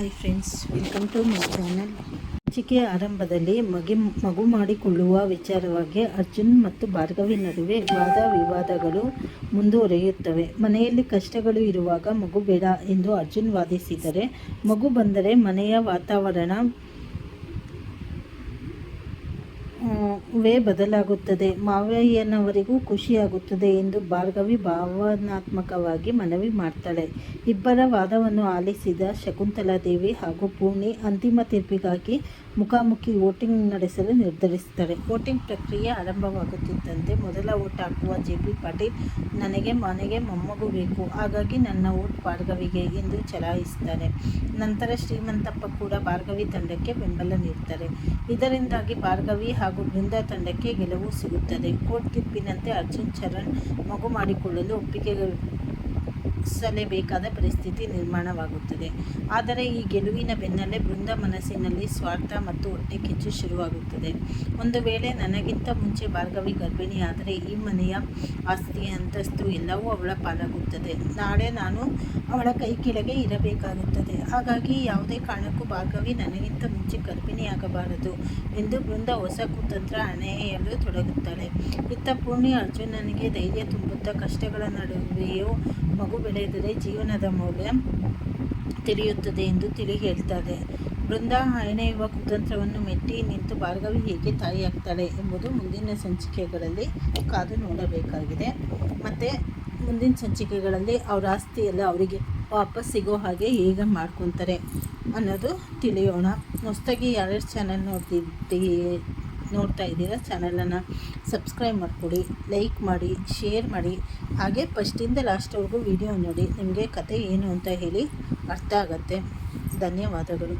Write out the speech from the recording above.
Hi friends, welcome to my channel. ಸಂಚಿಕೆಯ ಆರಂಭದಲ್ಲಿ ಮಗು ಮಾಡಿಕೊಳ್ಳುವ ವಿಚಾರವಾಗಿ ಅರ್ಜುನ್ ಮತ್ತು ಭಾರ್ಗವಿ ನಡುವೆ ವಾದ ವಿವಾದಗಳು ಮುಂದುವರಿಯುತ್ತವೆ. ಮನೆಯಲ್ಲಿ ಕಷ್ಟಗಳು ಇರುವಾಗ ಮಗು ಬೇಡ ಎಂದು ಅರ್ಜುನ್ ವಾದಿಸಿದರೆ, ಮಗು ಬಂದರೆ ಮನೆಯ ವಾತಾವರಣ ಬದಲಾಗುತ್ತದೆ, ಮಾವಯ್ಯನವರಿಗೂ ಖುಷಿಯಾಗುತ್ತದೆ ಎಂದು ಭಾರ್ಗವಿ ಭಾವನಾತ್ಮಕವಾಗಿ ಮನವಿ ಮಾಡ್ತಾಳೆ. ಇಬ್ಬರ ವಾದವನ್ನು ಆಲಿಸಿದ ಶಕುಂತಲಾದೇವಿ ಹಾಗೂ ಪೂರ್ಣಿ ಅಂತಿಮ ತೀರ್ಪಿಗಾಗಿ ಮುಖಾಮುಖಿ ವೋಟಿಂಗ್ ನಡೆಸಲು ನಿರ್ಧರಿಸುತ್ತಾರೆ. ವೋಟಿಂಗ್ ಪ್ರಕ್ರಿಯೆ ಆರಂಭವಾಗುತ್ತಿದ್ದಂತೆ ಮೊದಲ ವೋಟ್ ಹಾಕುವ ಜೆ.ಪಿ. ಪಾಟೀಲ್, ನನಗೆ ಮನೆಗೆ ಮೊಮ್ಮಗು ಬೇಕು, ಹಾಗಾಗಿ ನನ್ನ ವೋಟ್ ಭಾರ್ಗವಿಗೆ ಎಂದು ಚಲಾಯಿಸುತ್ತಾರೆ. ನಂತರ ಶ್ರೀಮಂತಪ್ಪ ಕೂಡ ಭಾರ್ಗವಿ ತಂಡಕ್ಕೆ ಬೆಂಬಲ ನೀಡುತ್ತಾರೆ. ಇದರಿಂದಾಗಿ ಭಾರ್ಗವಿ ಹಾಗೂ ಬೃಂದಾ ತಂಡಕ್ಕೆ ಗೆಲುವು ಸಿಗುತ್ತದೆ. ಕೋರ್ಟ್ ತೀರ್ಪಿನಂತೆ ಅರ್ಜುನ್ ಚರಣ್ ಮಗು ಮಾಡಿಕೊಳ್ಳಲು ಒಪ್ಪಿಸಲೇಬೇಕಾದ ಪರಿಸ್ಥಿತಿ ನಿರ್ಮಾಣವಾಗುತ್ತದೆ. ಆದರೆ ಈ ಗೆಲುವಿನ ಬೆನ್ನಲ್ಲೇ ಬೃಂದಾ ಮನಸ್ಸಿನಲ್ಲಿ ಸ್ವಾರ್ಥ ಮತ್ತು ಹೊಟ್ಟೆ ಕಿಚ್ಚು ಶುರುವಾಗುತ್ತದೆ. ಒಂದು ವೇಳೆ ನನಗಿಂತ ಮುಂಚೆ ಭಾರ್ಗವಿ ಗರ್ಭಿಣಿಯಾದರೆ ಈ ಮನೆಯ ಆಸ್ತಿ, ಅಂತಸ್ತು ಎಲ್ಲವೂ ಅವಳ ಪಾಲಾಗುತ್ತದೆ. ನಾಳೆ ನಾನು ಅವಳ ಕೈ ಕೆಳಗೆ ಇರಬೇಕಾಗುತ್ತದೆ. ಹಾಗಾಗಿ ಯಾವುದೇ ಕಾರಣಕ್ಕೂ ಭಾರ್ಗವಿ ನನಗಿಂತ ಮುಂಚೆ ಗರ್ಭಿಣಿಯಾಗಬಾರದು ಎಂದು ಬೃಂದಾ ಹೊಸ ಕುತಂತ್ರ ಹಣೆಯಲು ತೊಡಗುತ್ತಾಳೆ. ಇತ್ತ ಪೂರ್ಣಿ ಅರ್ಜುನನಿಗೆ ಧೈರ್ಯ ತುಂಬುತ್ತಾ, ಕಷ್ಟಗಳ ನಡುವೆಯೂ ಮಗು ಬೆಳೆದರೆ ಜೀವನದ ಮೌಲ್ಯ ತಿಳಿಯುತ್ತದೆ ಎಂದು ತಿಳಿ ಹೇಳ್ತಾರೆ. ಬೃಂದಾ ಹೆಣೆಯುವ ಕುತಂತ್ರವನ್ನು ಮೆಟ್ಟಿ ನಿಂತು ಭಾರ್ಗವಿ ಹೇಗೆ ತಾಯಿಯಾಗ್ತಾಳೆ ಎಂಬುದು ಮುಂದಿನ ಸಂಚಿಕೆಗಳಲ್ಲಿ ಕಾದು ನೋಡಬೇಕಾಗಿದೆ. ಮತ್ತು ಮುಂದಿನ ಸಂಚಿಕೆಗಳಲ್ಲಿ ಅವರ ಆಸ್ತಿ ಎಲ್ಲ ಅವರಿಗೆ ವಾಪಸ್ ಸಿಗೋ ಹಾಗೆ ಹೇಗೆ ಮಾಡ್ಕೊತಾರೆ ಅನ್ನೋದು ತಿಳಿಯೋಣ. ಹೊಸದಾಗಿ ಯಾರ್ಯಾರು ಚಾನಲ್ ನೋಡ್ತಾ ಇದ್ದೀರಾ, ಚಾನಲನ್ನು ಸಬ್ಸ್ಕ್ರೈಬ್ ಮಾಡಿಕೊಡಿ, ಲೈಕ್ ಮಾಡಿ, ಶೇರ್ ಮಾಡಿ. ಹಾಗೆ ಫಸ್ಟಿಂದ ಲಾಸ್ಟ್ವರೆಗೂ ವಿಡಿಯೋ ನೋಡಿ, ನಿಮಗೆ ಕತೆ ಏನು ಅಂತ ಹೇಳಿ ಅರ್ಥ ಆಗುತ್ತೆ. ಧನ್ಯವಾದಗಳು.